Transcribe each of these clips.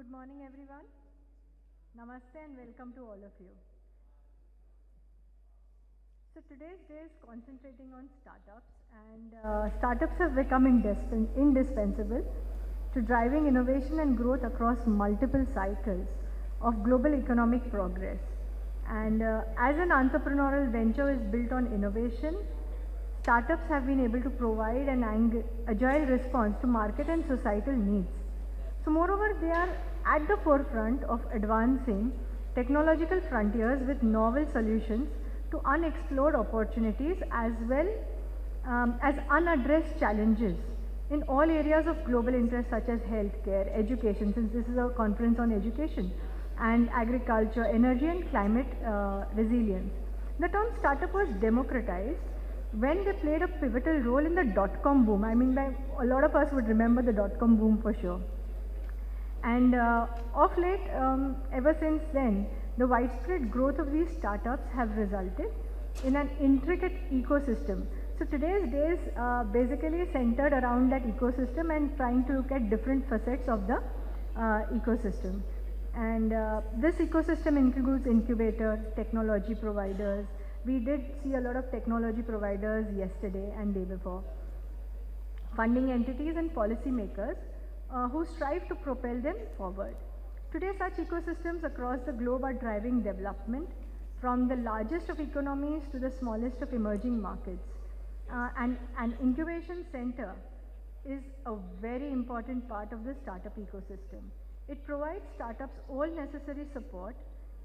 Good morning, everyone. Namaste and welcome to all of you. So today's day is concentrating on startups, and startups have become indispensable to driving innovation and growth across multiple cycles of global economic progress. And as an entrepreneurial venture is built on innovation, startups have been able to provide an agile response to market and societal needs. So moreover, they are at the forefront of advancing technological frontiers with novel solutions to unexplored opportunities as well as unaddressed challenges in all areas of global interest such as healthcare, education, since this is a conference on education, and agriculture, energy and climate resilience. The term startup was democratized when they played a pivotal role in the dot-com boom. I mean, a lot of us would remember the dot-com boom for sure. And of late, ever since then, the widespread growth of these startups have resulted in an intricate ecosystem. So today's day is basically centered around that ecosystem and trying to look at different facets of the ecosystem. And this ecosystem includes incubators, technology providers. We did see a lot of technology providers yesterday and day before. Funding entities and policymakers who strive to propel them forward. Today, such ecosystems across the globe are driving development from the largest of economies to the smallest of emerging markets. And an incubation center is a very important part of the startup ecosystem. It provides startups all necessary support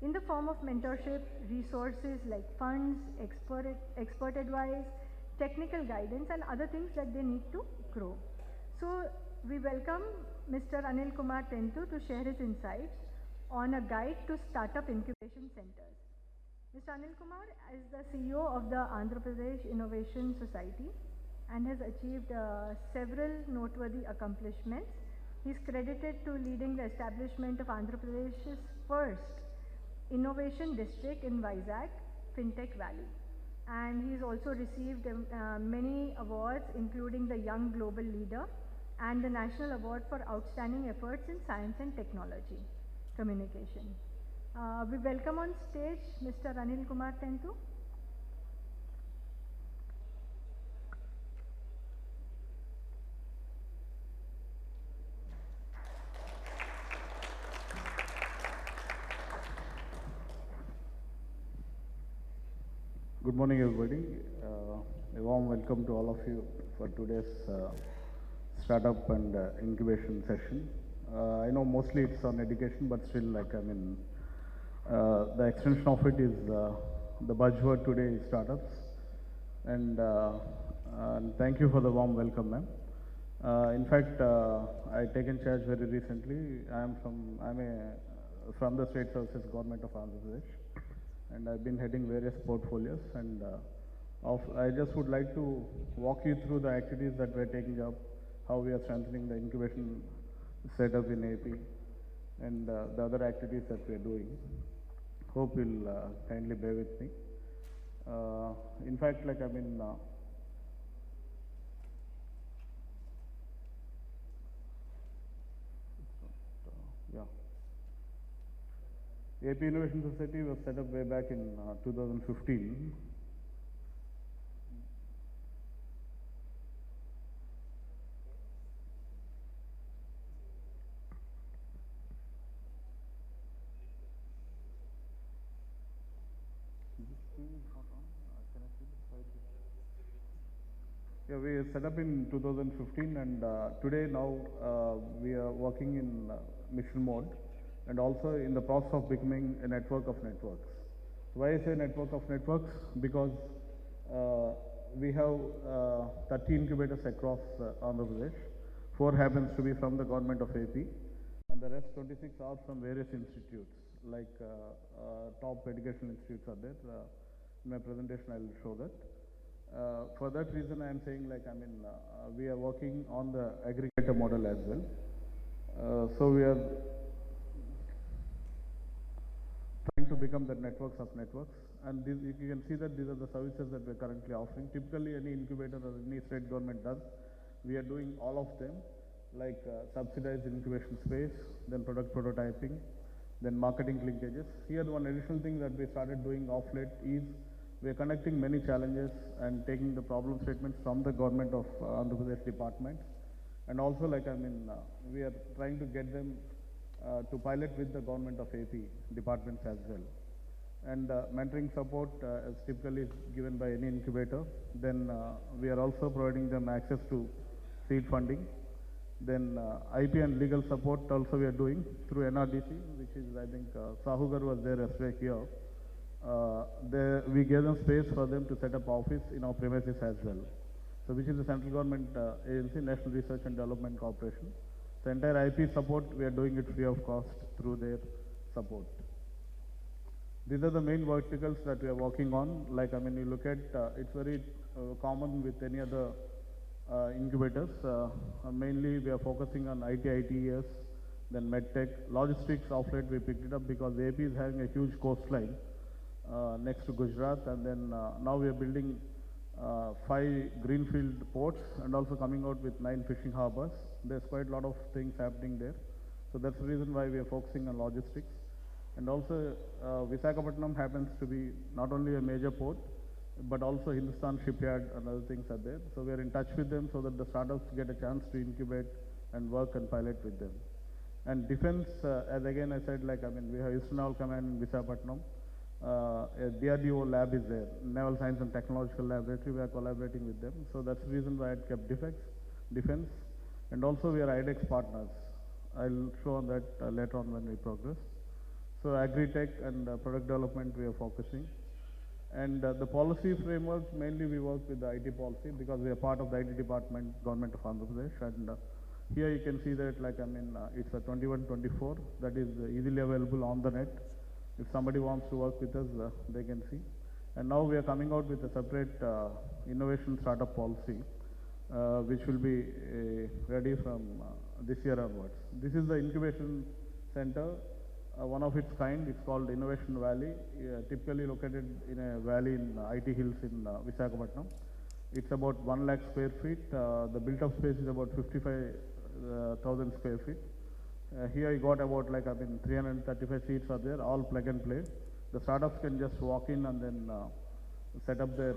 in the form of mentorship, resources like funds, expert advice, technical guidance and other things that they need to grow. So we welcome Mr. Anil Kumar Tentu to share his insights on a guide to startup incubation centers. Mr. Anil Kumar is the CEO of the Andhra Pradesh Innovation Society and has achieved several noteworthy accomplishments. He is credited to leading the establishment of Andhra Pradesh's first innovation district in 𝐈𝐧𝐬𝐥 FinTech Valley. And he has also received many awards, including the Young Global Leader and the National Award for Outstanding Efforts in Science and Technology Communication. We welcome on stage Mr. Anil Kumar Tentu. Good morning, everybody. A warm welcome to all of you for today's startup and incubation session. I know mostly it's on education, but still, the extension of it is the buzzword today is startups. And thank you for the warm welcome, ma'am. In fact, I taken charge very recently. I'm from the State Services Government of Andhra Pradesh, and I've been heading various portfolios. And I just would like to walk you through the activities that we're taking up, how we are strengthening the incubation setup in AP, and the other activities that we're doing. Hope you'll kindly bear with me. In fact, AP Innovation Society was set up way back in 2015. Yeah, we set up in 2015, and today now we are working in mission mode and also in the process of becoming a network of networks. Why I say network of networks? Because we have 30 incubators across Andhra Pradesh. 4 happens to be from the government of AP, and the rest 26 are from various institutes, like top educational institutes are there. In my presentation, I will show that. For that reason, I am saying we are working on the aggregator model as well. So we are trying to become the networks of networks, and you can see that these are the services that we are currently offering. Typically, any incubator or any state government does, we are doing all of them. like subsidized incubation space, then product prototyping, then marketing linkages. Here, one additional thing that we started doing off late is we are connecting many challenges and taking the problem statements from the government of Andhra Pradesh departments, and also we are trying to get them to pilot with the government of AP departments as well. And mentoring support is typically given by any incubator. Then we are also providing them access to seed funding. Then IP and legal support also we are doing through NRDC, which is I think Sahugar was there yesterday here. We gave them space for them to set up office in our premises as well. So which is the central government agency, National Research and Development Corporation. The entire IP support we are doing it free of cost through their support. These are the main verticals that we are working on. Like you look at it's very common with any other incubators. Mainly we are focusing on IT, ITES, then medtech, logistics. Of late we picked it up because AP is having a huge coastline next to Gujarat, and then now we are building 5 greenfield ports and also coming out with 9 fishing harbors. There's quite a lot of things happening there. So that's the reason why we are focusing on logistics. And also Visakhapatnam happens to be not only a major port, but also Hindustan shipyard and other things are there. So we are in touch with them so that the startups get a chance to incubate and work and pilot with them. And defense, as again I said, we have Eastern Naval Command in Visakhapatnam. A DRDO lab is there, Naval Science and Technological Laboratory. We are collaborating with them. So that's the reason why I kept defense. And also we are IDEX partners. I'll show on that later on when we progress. So agri-tech and product development we are focusing. And the policy frameworks, mainly we work with the IT policy because we are part of the IT department, Government of Andhra Pradesh. And here you can see that it's a 21-24 that is easily available on the net. If somebody wants to work with us, they can see. And now we are coming out with a separate innovation startup policy, which will be ready from this year onwards. This is the incubation center. One of its kind, it's called Innovation Valley, typically located in a valley in IT Hills in Visakhapatnam. It's about 1 lakh square feet. The built-up space is about 55,000 square feet. Here you got about 335 seats are there, all plug and play. The startups can just walk in and then set up their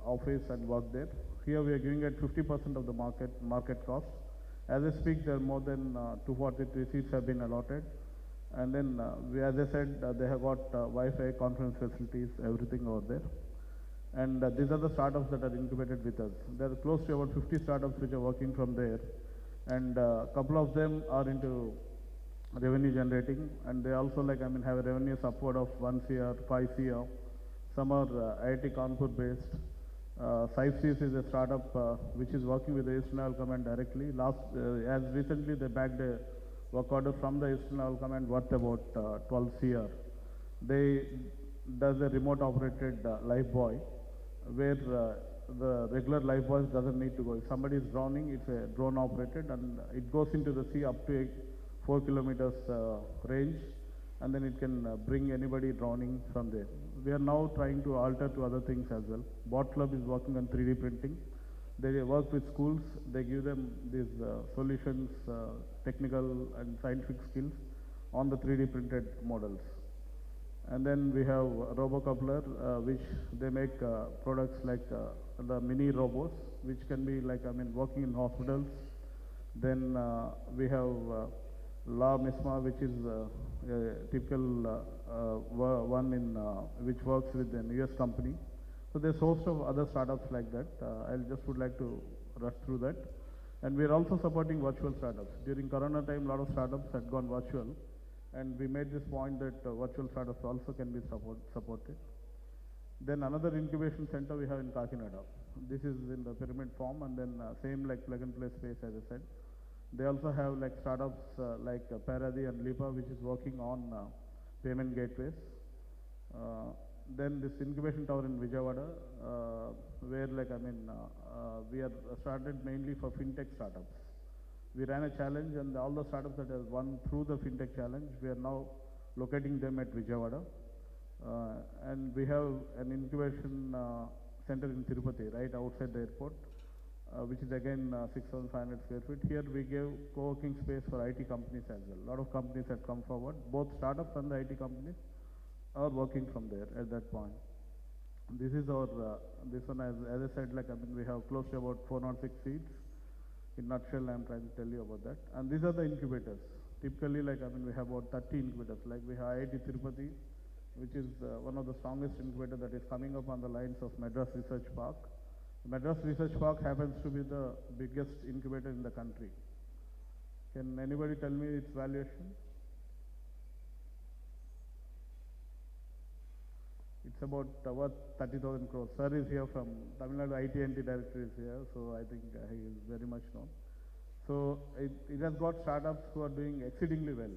office and work there. Here we are giving it 50% of the market cost. As I speak, there are more than 243 seats have been allotted. And then, as I said, they have got Wi-Fi, conference facilities, everything over there. And these are the startups that are incubated with us. There are close to about 50 startups which are working from there. And a couple of them are into revenue generating. And they also have a revenues upward of 1 CR, 5 CR. Some are IIT Kanpur based. Cypsys is a startup which is working with the Eastern Naval Command directly. As recently they bagged a work order from the Eastern Naval Command worth about 12 CR. They does a remote operated lifebuoy where the regular lifebuoys doesn't need to go. If somebody is drowning, it's a drone operated and it goes into the sea up to 4 kilometers range, and then it can bring anybody drowning from there. We are now trying to alter to other things as well. Bot Club is working on 3D printing. They work with schools. They give them these solutions, technical and scientific skills on the 3D printed models. And then we have RoboCoupler, which they make products like the mini robots, which can be working in hospitals. Then we have La Misma, which is a typical one in which works with an US company. So there's a host of other startups like that. I just would like to rush through that. And we're also supporting virtual startups. During Corona time, a lot of startups had gone virtual. And we made this point that virtual startups also can be supported. Then another incubation center we have in Kakinada. This is in the pyramid form, and then same like plug and play space as I said. They also have startups like Paradi and Lipa, which is working on payment gateways. Then this incubation tower in Vijayawada, where we are started mainly for fintech startups. We ran a challenge, and all the startups that have won through the fintech challenge, we are now locating them at Vijayawada. And we have an incubation center in Tirupati, right outside the airport. which is again 6,500 square feet. Here we gave co-working space for IT companies as well. A lot of companies had come forward. Both startups and the IT companies are working from there at that point. This is our, this one as I said, like, I mean, we have close to about 406 seats. In nutshell, I'm trying to tell you about that. And these are the incubators. Typically, like, I mean, we have about 30 incubators. Like, we have IIT Tirupati, which is one of the strongest incubator that is coming up on the lines of Madras Research Park. Madras Research Park happens to be the biggest incubator in the country. Can anybody tell me its valuation? It's about worth 30,000 crores. Sir is here from Tamil Nadu, IT&T director is here, so I think he is very much known. So it has got startups who are doing exceedingly well.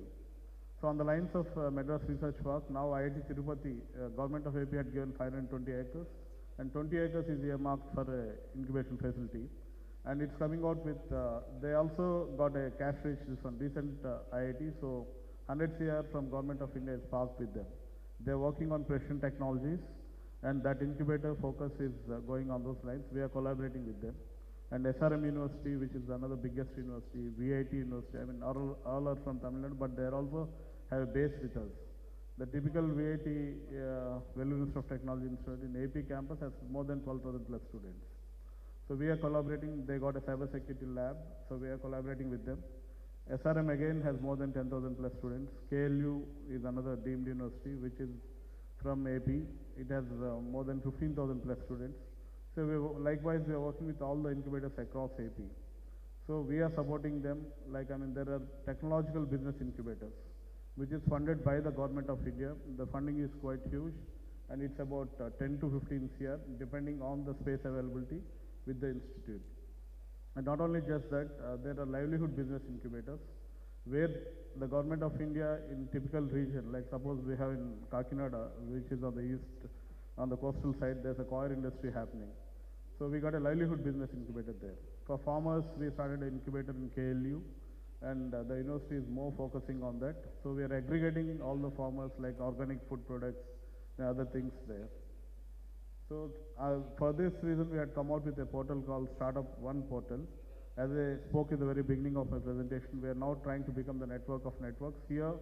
So on the lines of Madras Research Park, now IIT Tirupati, government of AP had given 520 acres, and 20 acres is earmarked for incubation facility. And it's coming out with, they also got a cash rich, this one, recent IIT, so 100 CR from government of India is parked with them. They're working on precision technologies, and that incubator focus is going on those lines. We are collaborating with them. And SRM University, which is another biggest university, VIT University, I mean, all are from Tamil Nadu, but they also have a base with us. The typical VIT, Vellore Institute of Technology Institute in AP campus has more than 12,000 plus students. So we are collaborating. They got a cyber security lab, so we are collaborating with them. SRM again has more than 10,000 plus students. KLU is another deemed university, which is from AP. It has more than 15,000 plus students. So likewise, we are working with all the incubators across AP. So we are supporting them. Like, I mean, there are technological business incubators, which is funded by the government of India. The funding is quite huge, and it's about 10 to 15 CR, depending on the space availability with the institute. And not only just that, there are livelihood business incubators, where the government of India in typical region, like suppose we have in Kakinada, which is on the east, on the coastal side, there's a coir industry happening. So we got a livelihood business incubator there. For farmers, we started an incubator in KLU, and the university is more focusing on that. So we are aggregating all the farmers like organic food products and other things there. So for this reason, we had come out with a portal called Startup One Portal. As I spoke in the very beginning of my presentation, we are now trying to become the network of networks. Here,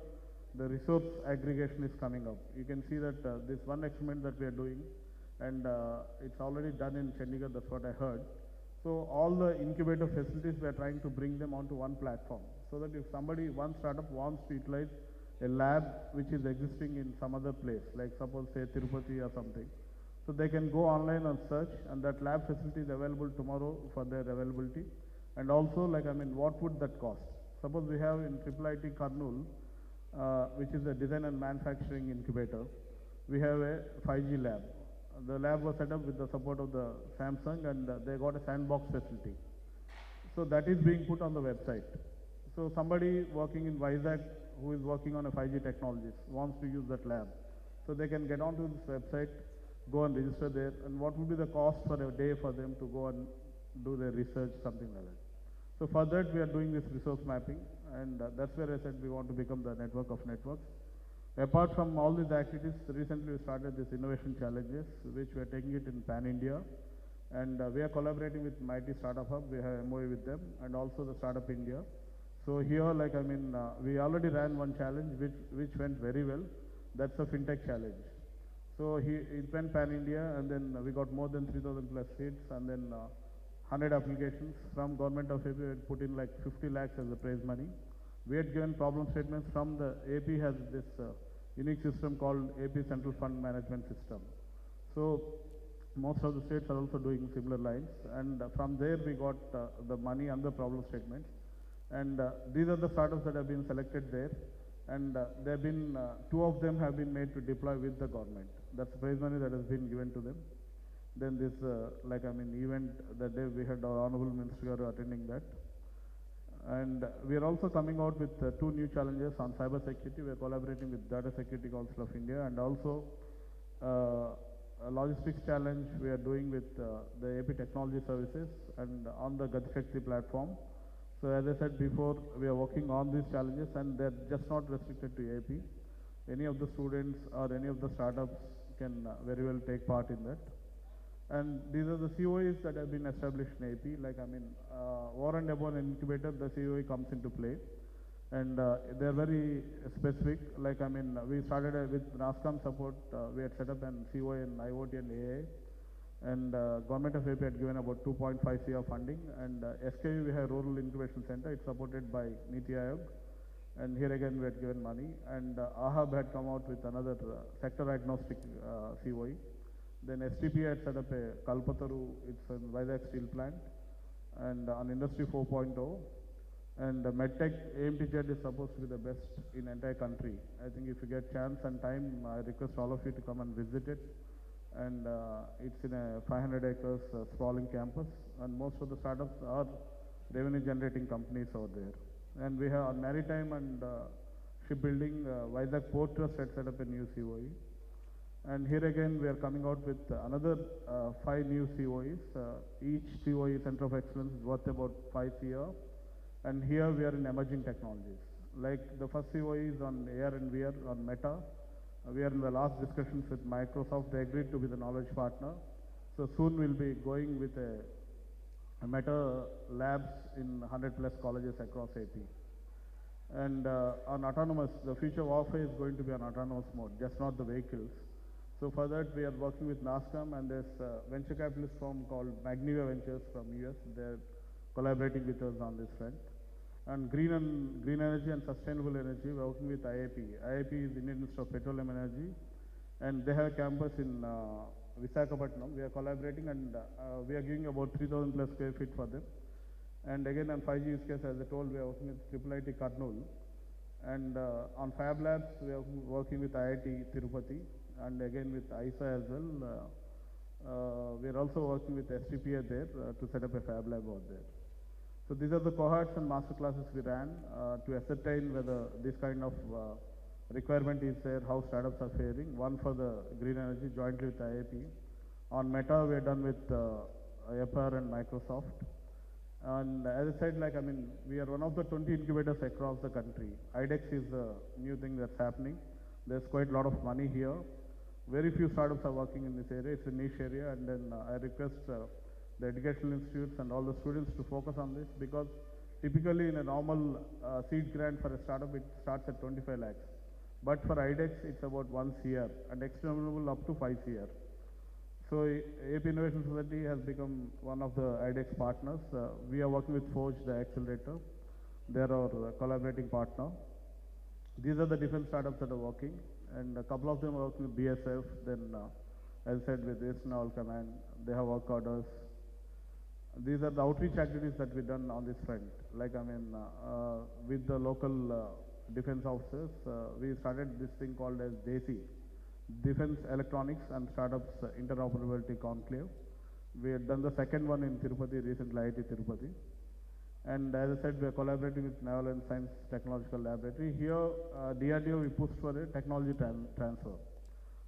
the resource aggregation is coming up. You can see that this one experiment that we are doing, and it's already done in Chandigarh, that's what I heard. So all the incubator facilities, we are trying to bring them onto one platform, so that if somebody, one startup wants to utilize a lab which is existing in some other place, like suppose say Tirupati or something, so they can go online and search, and that lab facility is available tomorrow for their availability. And also, like, I mean, what would that cost? Suppose we have in IIIT Kurnool, which is a design and manufacturing incubator, we have a 5G lab. The lab was set up with the support of the Samsung, and they got a sandbox facility. So that is being put on the website. So somebody working in Vizag who is working on a 5G technologies wants to use that lab. So they can get onto this website, go and register there, and what would be the cost for a day for them to go and do their research, something like that. So for that, we are doing this resource mapping, and that's where I said we want to become the network of networks. Apart from all these activities, recently we started this innovation challenges, which we are taking it in pan-India, and we are collaborating with Mighty Startup Hub. We have MOA with them, and also the Startup India. So here, like, I mean, we already ran one challenge which went very well. That's the FinTech challenge. So it went pan-India, and then we got more than 3,000 plus seats, and then 100 applications from government of AP. We had put in like 50 lakhs as the prize money. We had given problem statements from the AP has this unique system called AP Central Fund Management System. So most of the states are also doing similar lines, and from there we got the money and the problem statements. And these are the startups that have been selected there, and there have been, two of them have been made to deploy with the government. That's the prize money that has been given to them. Then this, like, I mean, event that day we had our Honorable Minister attending that. And we are also coming out with two new challenges on cyber security. We are collaborating with Data Security Council of India, and also a logistics challenge we are doing with the AP Technology Services and on the 𝐾𝐧𝐢𝐥 platform. So as I said before, we are working on these challenges, and they're just not restricted to AP. Any of the students or any of the startups can very well take part in that. And these are the COEs that have been established in AP. Like, over and above an incubator, the COE comes into play. And they're very specific. Like, we started with NASCOM support. We had set up an COE in IoT and AI. And Government of AP had given about 2.5 CR funding. And SKU, we have Rural Incubation Center. It's supported by NITI Aayog. And here again, we had given money. And AHAB had come out with another sector agnostic COE. Then STP had set up a Kalpataru, it's a 𝐈𝐧𝐧 steel plant, and on Industry 4.0. And MedTech AMTZ is supposed to be the best in entire country. I think if you get chance and time, I request all of you to come and visit it. And it's in a 500 acres sprawling campus, and most of the startups are revenue generating companies over there. And we have on maritime and shipbuilding, 𝐈𝐧𝐧 Port Trust had set up a new COE. And here again, we are coming out with another 5 new COEs. Each COE, Center of Excellence, is worth about 5 CR. And here we are in emerging technologies. Like the first COE is on AR and VR, on Meta. We are in the last discussions with Microsoft. They agreed to be the knowledge partner. So soon we'll be going with a Meta labs in 100 plus colleges across AP. And on autonomous, the future warfare is going to be on autonomous mode, just not the vehicles. So for that, we are working with NASCOM, and there's a venture capitalist firm called Magniva Ventures from US. They're collaborating with us on this front. And green energy and sustainable energy, we're working with IIP. IIP is Indian Institute of Petroleum Energy, and they have a campus in Visakhapatnam. We are collaborating, and we are giving about 3,000 plus square feet for them. And again, on 5G use case, as I told, we are working with IIT Karnool. And on Fab Labs, we are working with IIT Tirupati, and again with ISA as well. We are also working with STPA there to set up a Fab Lab over there. So these are the cohorts and master classes we ran to ascertain whether this kind of requirement is there, how startups are faring. One for the green energy jointly with IIP. On Meta, we are done with APR and Microsoft. And as I said, we are one of the 20 incubators across the country. IDEX is a new thing that's happening. There's quite a lot of money here. Very few startups are working in this area. It's a niche area, and then I request the educational institutes and all the students to focus on this, because typically in a normal seed grant for a startup, it starts at 25 lakhs. But for IDEX, it's about 1 CR and extendable up to 5 CR. So AP Innovation Society has become one of the IDEX partners. We are working with Forge, the accelerator. They're our collaborating partner. These are the different startups that are working, and a couple of them are working with BSF. Then, as I said, with Naval Command, they have work orders. These are the outreach activities that we've done on this front. With the local defense officers, we started this thing called as DESI, Defense Electronics and Startups Interoperability Conclave. We had done the second one in Tirupati recently, IIT Tirupati. And as I said, we are collaborating with Naval and Science Technological Laboratory. Here, DRDO, we pushed for a technology transfer.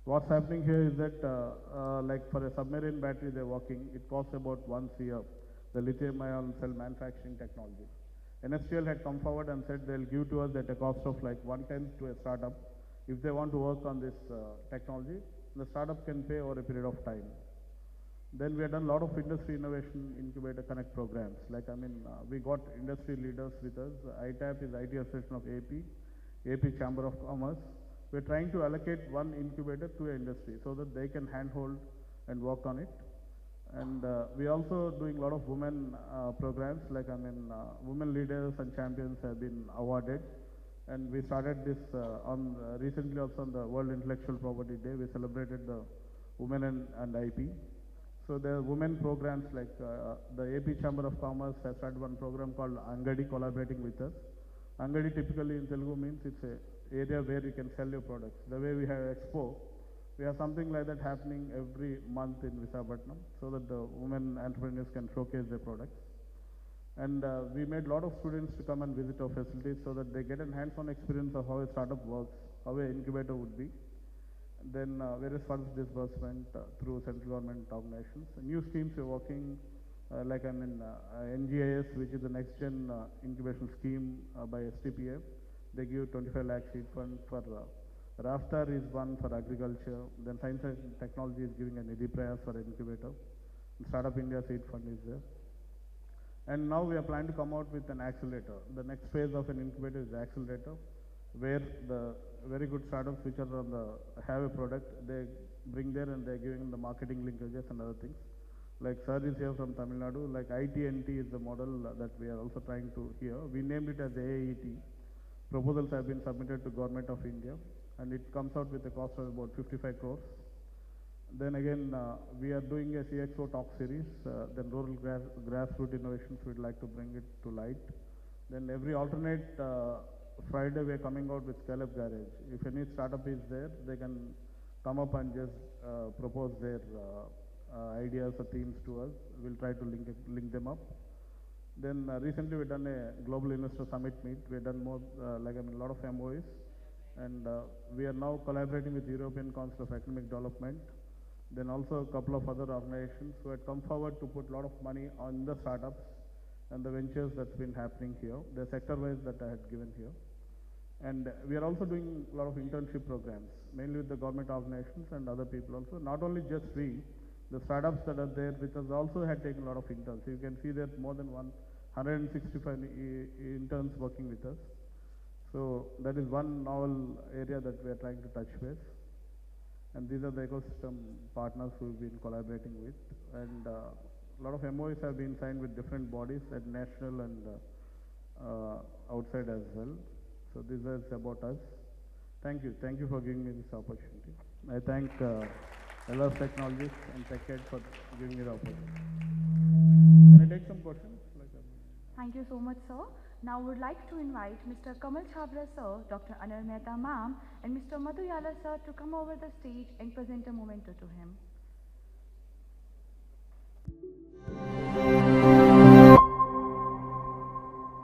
What's happening here is that, like for a submarine battery they're working, it costs about 1 CR, the lithium-ion cell manufacturing technology. NSTL had come forward and said they'll give to us at a cost of like 1/10 to a startup. If they want to work on this technology, the startup can pay over a period of time. Then we have done a lot of industry innovation incubator connect programs. We got industry leaders with us. ITAP is IT Association of AP Chamber of Commerce. We're trying to allocate one incubator to an industry so that they can handhold and work on it. And we're also doing a lot of women programs, women leaders and champions have been awarded. And we started this recently also on the World Intellectual Property Day. We celebrated the women and IP. So there are women programs like the AP Chamber of Commerce has started one program called Angadi, collaborating with us. Angadi typically in Telugu means it's an area where you can sell your products. The way we have Expo, we have something like that happening every month in Visakhapatnam so that the women entrepreneurs can showcase their products. And we made a lot of students to come and visit our facilities so that they get a hands-on experience of how a startup works, how an incubator would be. And then various funds disbursement through central government organizations. New schemes we're working, NGIS, which is the next gen incubation scheme by STPA. They give 25 lakh seed fund for Raftar is one for agriculture. Then Science and Technology is giving an Nidhi Prayas for incubator. Startup India Seed Fund is there. And now we are planning to come out with an accelerator. The next phase of an incubator is the accelerator, where the very good startups which are on the have a product, they bring there and they're giving the marketing linkages and other things. Like sir is here from Tamil Nadu, like ITNT is the model that we are also trying to here. We named it as AAET. Proposals have been submitted to Government of India, and it comes out with a cost of about 55 crores. Then again, we are doing a CXO talk series. Then rural grassroots innovations, we'd like to bring it to light. Then every alternate Friday, we are coming out with scale-up garage. If any startup is there, they can come up and just propose their ideas or themes to us. We'll try to link them up. Then recently we've done a global investor summit meet. We've done more, a lot of MOAs. And we are now collaborating with European Council of Economic Development. Then also a couple of other organizations who had come forward to put a lot of money on the startups and the ventures that's been happening here, the sector-wise that I had given here. And we are also doing a lot of internship programs, mainly with the government organizations and other people also. Not only just we, the startups that are there with us also had taken a lot of interns. So you can see that more than 165 interns working with us. So that is one novel area that we are trying to touch base. And these are the ecosystem partners who we've been collaborating with. And a lot of MOAs have been signed with different bodies at national and outside as well. So this is about us. Thank you. Thank you for giving me this opportunity. I thank 𝐴𝐧𝐧 Technologies and 𝐀𝐧𝐢𝐥 for giving me the opportunity. Can I take some questions? Thank you so much, sir. Now would like to invite Mr. Kamal Chhabra sir, Dr. Anil Mehta ma'am, and Mr. Madhu Yala sir to come over the stage and present a memento to him.